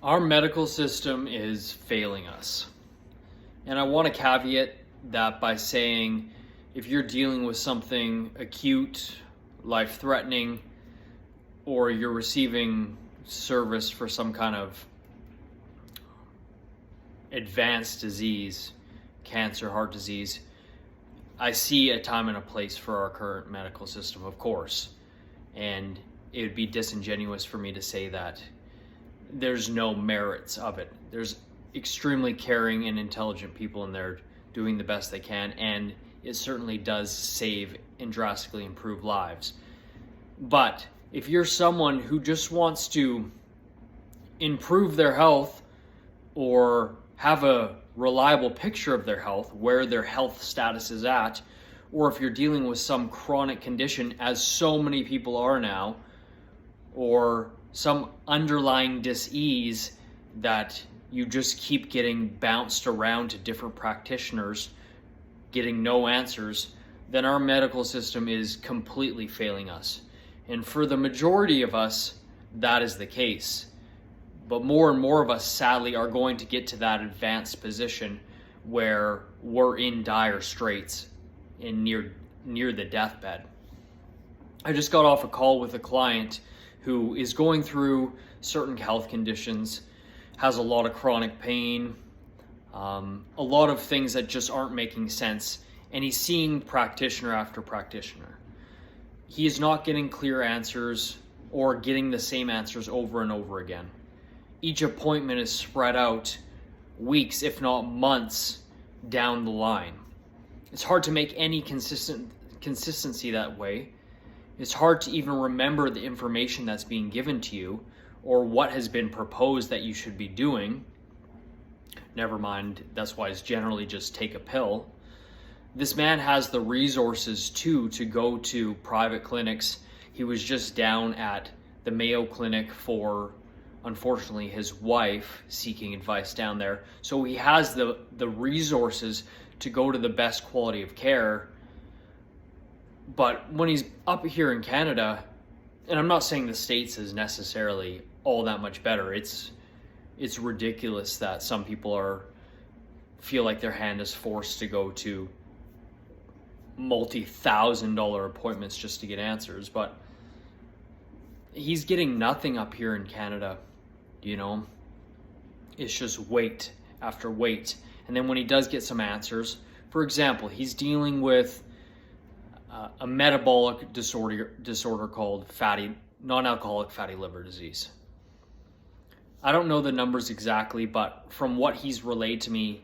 Our medical system is failing us. And I want to caveat that by saying if you're dealing with something acute, life threatening, or you're receiving service for some kind of advanced disease, cancer, heart disease, I see a time and a place for our current medical system, of course. And it would be disingenuous for me to say that there's no merits of it. There's extremely caring and intelligent people in there doing the best they can, and it certainly does save and drastically improve lives. But if you're someone who just wants to improve their health or have a reliable picture of their health, where their health status is at, or if you're dealing with some chronic condition, as so many people are now, or some underlying dis-ease that you just keep getting bounced around to different practitioners, getting no answers, then our medical system is completely failing us. And for the majority of us, that is the case. But more and more of us, sadly, are going to get to that advanced position where we're in dire straits and near the deathbed. I just got off a call with a client who is going through certain health conditions, has a lot of chronic pain, a lot of things that just aren't making sense, and he's seeing practitioner after practitioner. He is not getting clear answers or getting the same answers over and over again. Each appointment is spread out weeks, if not months, down the line. It's hard to make any consistency that way. It's hard to even remember the information that's being given to you or what has been proposed that you should be doing. Never mind, that's why it's generally just take a pill. This man has the resources to go to private clinics. He was just down at the Mayo Clinic for, unfortunately, his wife seeking advice down there. So he has the resources to go to the best quality of care. But when he's up here in Canada, and I'm not saying the States is necessarily all that much better. It's ridiculous that some people feel like their hand is forced to go to multi-$1,000 appointments just to get answers. But he's getting nothing up here in Canada, you know. It's just wait after wait. And then when he does get some answers, for example, he's dealing with a metabolic disorder called non-alcoholic fatty liver disease. I don't know the numbers exactly, but from what he's relayed to me,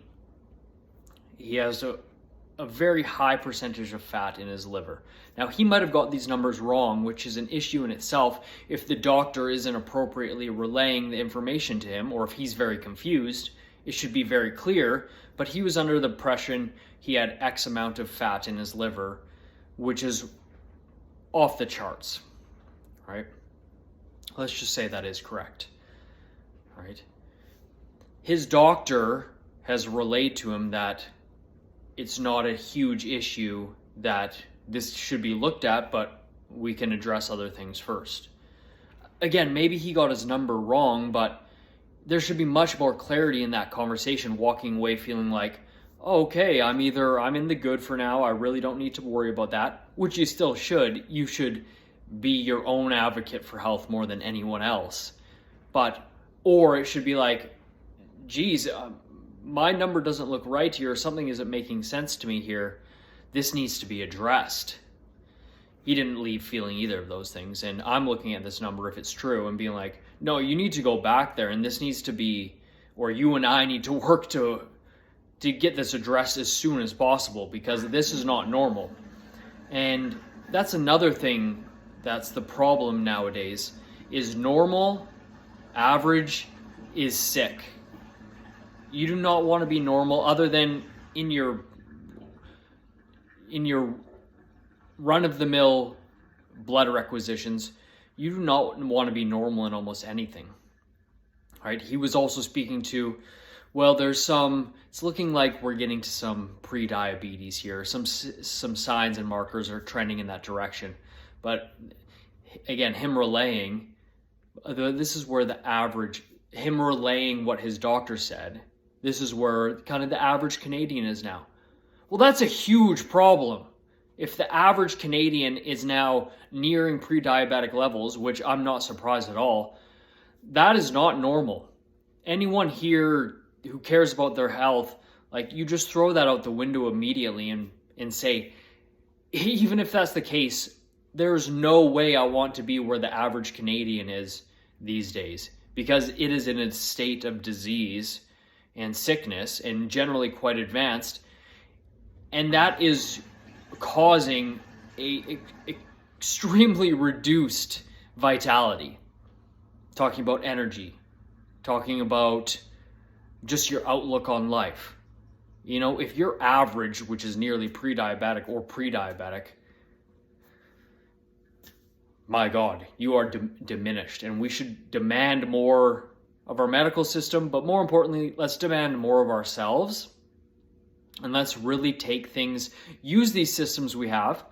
he has a very high percentage of fat in his liver. Now, he might have got these numbers wrong, which is an issue in itself if the doctor isn't appropriately relaying the information to him, or if he's very confused. It should be very clear, but he was under the impression he had X amount of fat in his liver, which is off the charts, right? Let's just say that is correct, right? His doctor has relayed to him that it's not a huge issue, that this should be looked at, but we can address other things first. Again, maybe he got his number wrong, but there should be much more clarity in that conversation, walking away feeling like, oh, okay, I'm in the good for now, I really don't need to worry about that, which you still should. You should be your own advocate for health more than anyone else. Or it should be like, geez, my number doesn't look right here, something isn't making sense to me here, this needs to be addressed. He didn't leave feeling either of those things, and I'm looking at this number, if it's true, and being like, no, you need to go back there, and this needs to be, or you and I need to work to get this addressed as soon as possible, because this is not normal. And that's another thing that's the problem nowadays, is normal, average, is sick. You do not want to be normal other than in your run-of-the-mill blood requisitions. You do not want to be normal in almost anything. Right? He was also speaking to, well, it's looking like we're getting to some pre-diabetes here. Some signs and markers are trending in that direction. But again, him relaying, this is where the average him relaying what his doctor said, this is where kind of the average Canadian is now. Well, that's a huge problem. If the average Canadian is now nearing pre-diabetic levels, which I'm not surprised at all, that is not normal. Anyone here who cares about their health, like, you just throw that out the window immediately and say, even if that's the case, there's no way I want to be where the average Canadian is these days, because it is in a state of disease and sickness and generally quite advanced. And that is causing a extremely reduced vitality. Talking about energy, talking about just your outlook on life. You know, if you're average, which is nearly pre-diabetic or pre-diabetic, my God, you are diminished. And we should demand more of our medical system, but more importantly, let's demand more of ourselves. And let's really take things, use these systems we have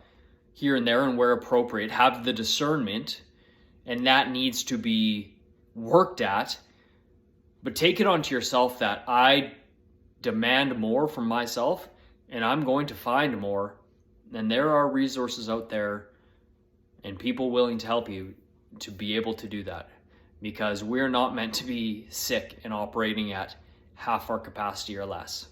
here and there and where appropriate, have the discernment, and that needs to be worked at. But take it onto yourself that I demand more from myself and I'm going to find more. And there are resources out there and people willing to help you to be able to do that, because we're not meant to be sick and operating at half our capacity or less.